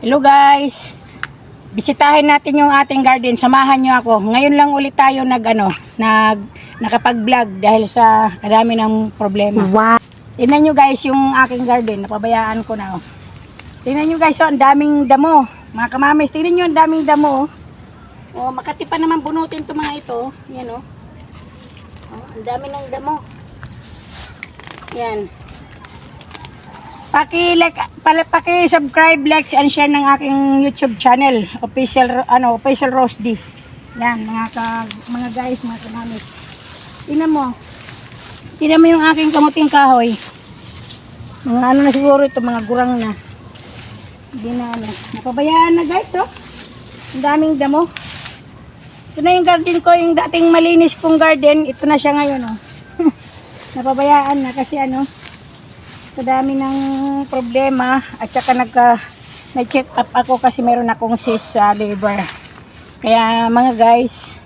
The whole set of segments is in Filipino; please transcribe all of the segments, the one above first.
Hello guys, bisitahin natin yung ating garden. Samahan nyo ako. Ngayon lang ulit tayo nakapag-vlog dahil sa kadami ng problema. Wow! Tingnan nyo guys yung aking garden. Napabayaan ko na. Tingnan nyo guys, ang daming damo. Mga kamamis, tingnan nyo ang daming damo. Makati pa naman bunutin itong mga ito. Yan o. Ang dami ng damo. Yan. Paki-subscribe, like, and share ng aking YouTube channel, official Rosdy. Yan, mga guys, mga kamamis. Tingnan mo yung aking kamuting kahoy. Mga ano na siguro ito, mga gurang na. Hindi na napabayaan na guys, oh. Ang daming damo. Ito na yung garden ko, yung dating malinis kong garden, ito na siya ngayon, oh. Napabayaan na kasi sa dami ng problema at saka nag-check up ako kasi meron akong cyst sa liver. Kaya mga guys,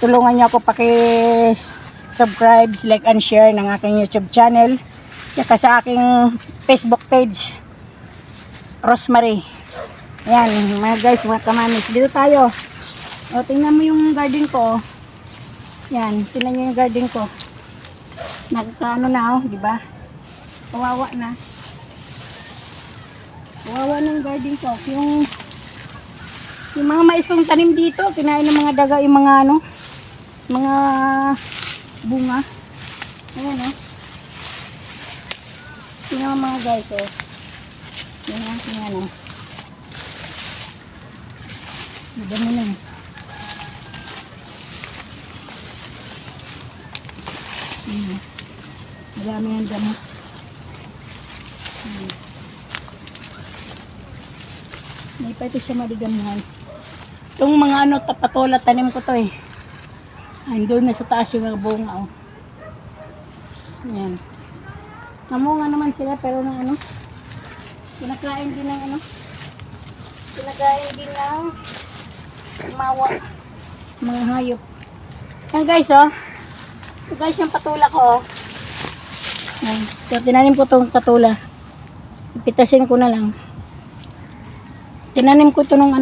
tulungan niyo ako paki-subscribe, like and share ng aking YouTube channel at saka sa aking Facebook page Rosemary. Ayan mga guys, mga kamamis, dito tayo. Tingnan mo yung garden ko. Yan, tingnan niyo yung garden ko. Nakakaano na, di ba? Kawawa na. Kawawa ng garden ko. Yung mga mais kong tanim dito, kinain ng mga daga, yung mga mga bunga. Ayan, oh. Tingnan mga guys, oh. Tingnan, oh. Dami na. Marami ang damo. May pa ito siya madidamuhan. Itong mga patola, tanim ko to eh. Doon na sa taas yung mga bunga, oh. Ayan. Namunga naman sila pero kinakain din ng kinakain din ng mawa. Mga hayop. Yan guys, oh. Ito guys yung patula ko, oh. So, tinanim ko itong patula. Pitasin ko na lang. Tinanim ko ito nung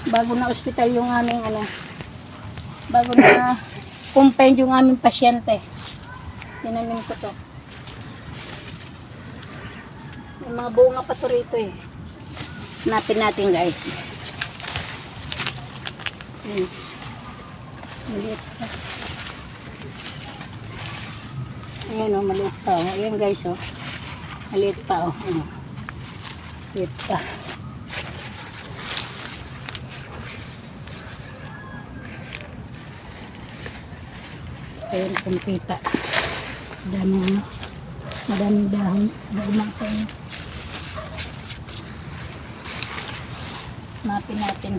bago na ospital yung aming bago na confine yung aming pasyente. Tinanim ko to. May mga bunga pa to rito eh. Hanapin natin guys. Maliit pa. Ayan, oh, maliit pa, oh. Ayan guys, oh. Maliit pa, oh. Maliit pa. Ayan, kumpita. Madaming dahon. Magumapay. Mapin natin.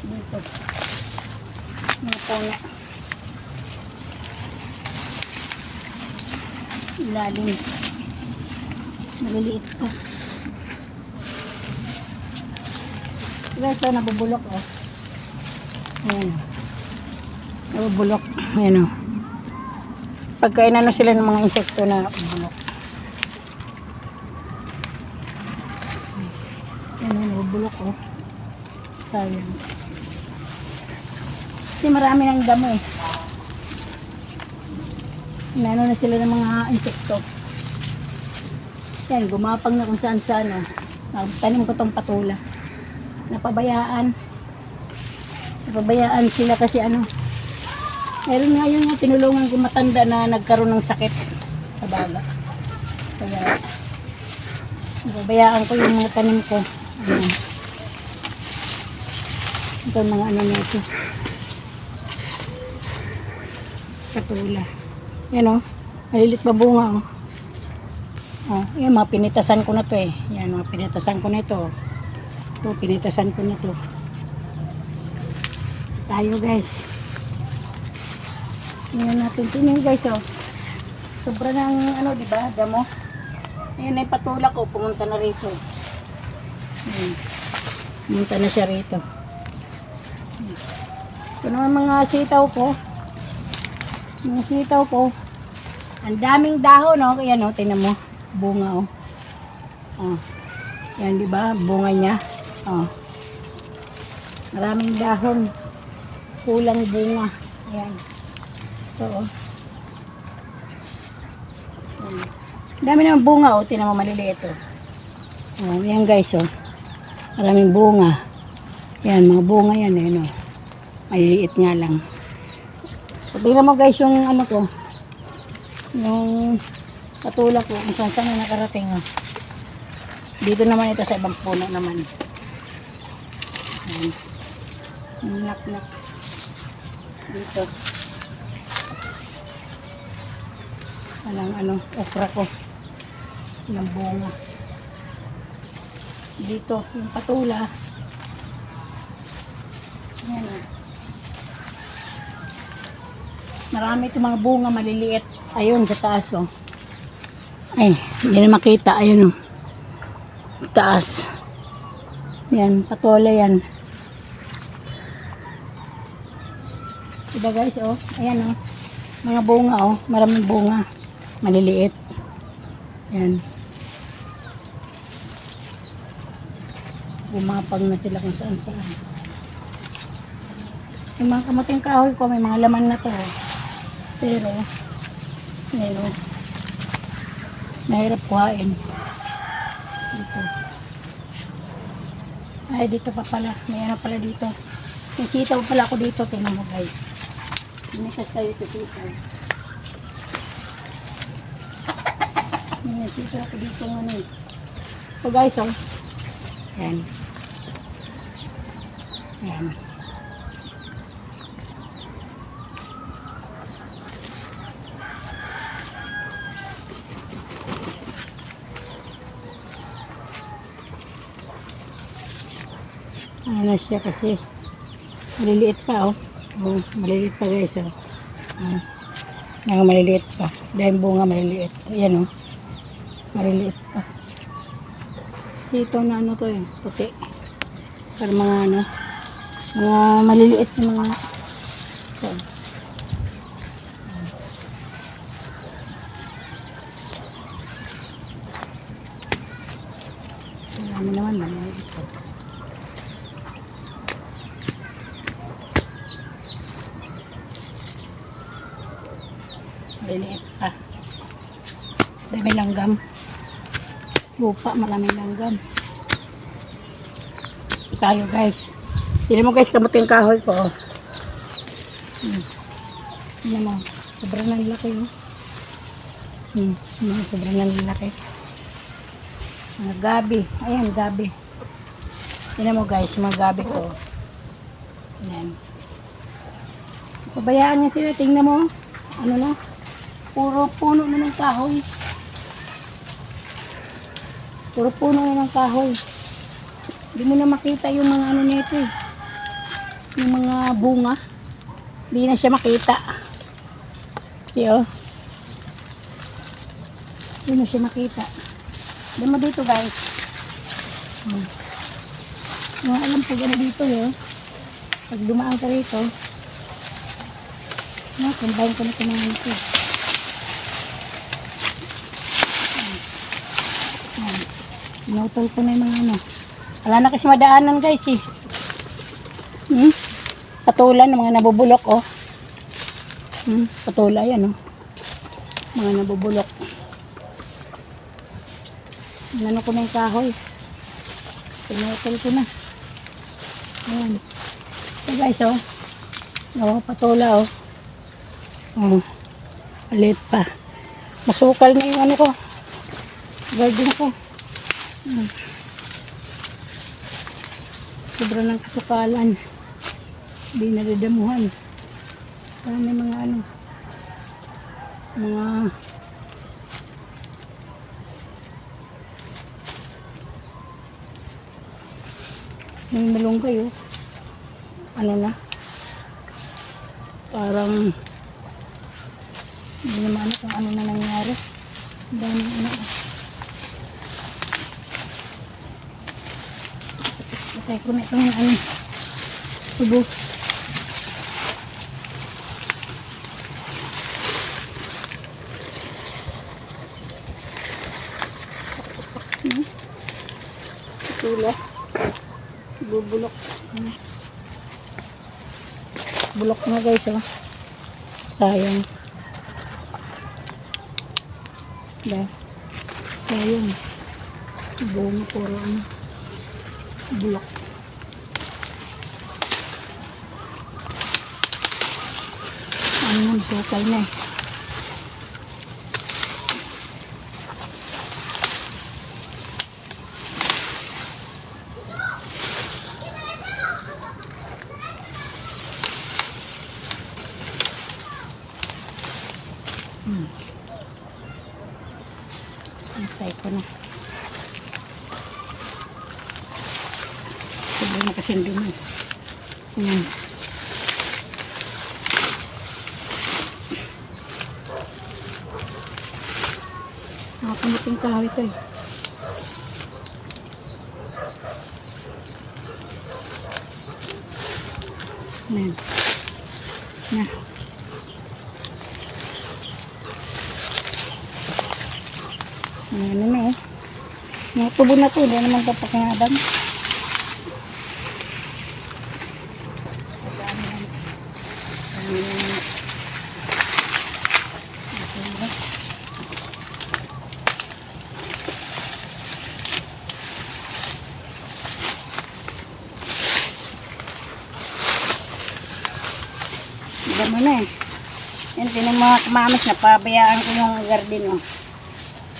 Dito. Mga puno. Ilalim. Maliliit pa. Ito nabubulok, oh. Ayan. Nabubulok. Ayan, oh. Pagkain sila ng mga insekto na bulok. Ayan, nabubulok, oh. Sayang. Kasi marami ng damo, eh. Inano na sila ng mga insekto. Yan, gumapang na kung saan saan, oh. Tanim ko tong patula. Napabayaan sila kasi meron nga yung tinulungan ko matanda na nagkaroon ng sakit sa baga. Kaya napabayaan ko yung mga tanim ko. Ito mga nito. Patula. Yan, oh. Malilit pa bunga, oh. Yan, mga pinitasan ko na to eh. Yan, mga pinitasan ko na ito. Ito, pinitasan ko na to. Tayo guys. Tingnan natin. Tingnan guys, oh. Sobra ng diba, damo. Ayan, ay patula ko. Pumunta na rito. Ayan. Pumunta na siya rito. Ito naman mga sitaw ko. Ang sitaw ko, ang daming dahon, oh. Ayan, oh, tingnan mo. Bunga, oh. Oh. Yan, di ba? Bunga niya. Oh. Maraming dahon. Kulang bunga. Ayan. Ito, oh. Ayan. Dami naman bunga, oh. Tinan mo, maliliit, oh. Oh, yan guys, oh. Maraming bunga. Yan, mga bunga yan, eh, no. Maliliit nga lang. So, tingnan mo guys yung ano ko. Yung patulak ko, kung saan saan na nakarating, oh. Dito naman ito sa ibang puno naman. Ayan. Nak. Dito. Walang ano, okra ko. Ng bunga. Dito, yung patula. Ayan, oh. Marami itong mga bunga maliliit. Ayun, sa taas, oh. Ay, hindi na makita. Ayun, oh. Taas. Yan, patola yan. Diba guys, oh. Ayan, oh. Mga bunga, oh. Maraming bunga. Maliliit. Yan. Bumapag na sila kung saan saan. Yung mga kamuting kahoy ko, may mga laman na to, oh. Pero, yan, oh. Mahirap kuhain. Dito. Ay, dito pa pala. May ano pala dito. May sitaw pala ako dito. Tingnan mo guys. Minisas tayo ito sitaw. May sitaw ako dito ng ano. So guys, oh. Ayan. Ayan. Ano siya kasi maliliit pa, oh. Oh, maliliit pa guys, oh. Mga maliliit pa dahil bunga maliliit. Ayan, oh. Maliliit pa kasi ito na ano to, eh, puti para mga ano, mga maliliit na mga ito. Ano naman maliliit ito. Maliliit pa. Dami langgam. Lupa, maraming langgam. Tayo guys. Tignan mo guys, kamuting kahoy ko. Oh. Tignan mo. Sobrang nalaki, oh. Sobrang nalaki. Mga gabi. Ayan, gabi. Tignan mo guys, mga gabi ko. Ayan. Pabayaan niya sila. Tingnan mo. Ano na? Puro puno na ng kahoy. Puro puno na ng kahoy. Hindi mo na makita yung mga ano nito, eh. Yung mga bunga. Hindi na siya makita. See, oh. Hindi na siya makita. Hindi mo dito guys. Alam po gano'n dito, eh. Pag dumaan ka rito, combine ko na ito mga ito. Pinutol ko na yung mga ano. Wala na kasi madaanan guys, eh. Patulan ng mga nabubulok, oh. Patula yan, oh. Mga nabubulok. Inano ko na yung kahoy. Pinutol ko na. Ayan. So guys, oh. Oh, patula, oh. Oh. Palit pa. Masukal na yung ano ko. Garden ko. Sobra ng kasukalan. Hindi nadadamuhan. Parang may mga ano. Mga may malunggay, oh. Ano na? Parang hindi naman ano kung ano na nangyari. Dami ano. Patay ko na itong ano. Tubo. dulo. Bubulok. Bulok na guys, oh. Sayang. Sayang. Buong puro ano. Bulok. Ano yun, sukal na eh. Antay ko na. Sabi na kasi dumi. Ayan. Nakakamiting kahoy ito eh. Ayan. Na. Ano na eh. Mga tubo na ito. Hindi naman kapakingabang. Dami na eh. Yan, tinan mga kamamis na pabayaan ko yung garden oh.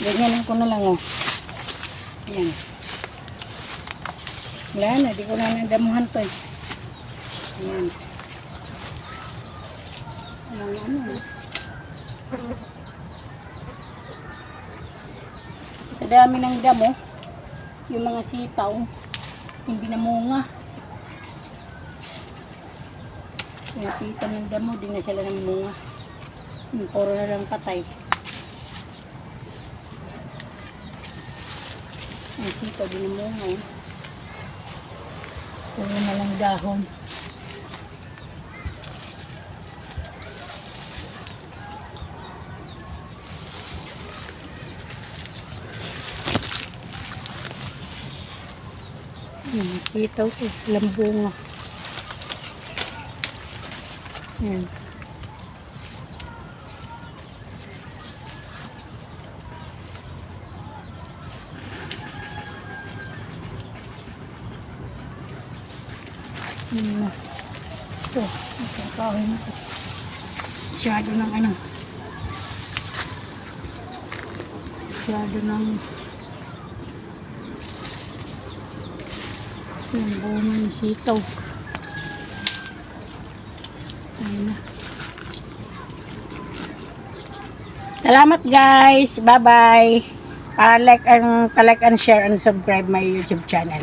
Ganyan ko na lang oh. Yan. Wala na, di ko na nadamuhan to eh. Yan. Ano. Sa dami ng damo, yung mga sitaw, hindi namunga. Nakita ng damo, di na sila namunga. Puro na lang patay. Ang sitaw, di namunga eh. Puro na lang dahon. Sitaw ko, lambunga. Yan. Ito, kahoy na ito. Masyado ng ano. Masyado ng yung bunga ng sitaw. Ayun na. Salamat guys. Bye bye. Pa-like and share and subscribe my YouTube channel.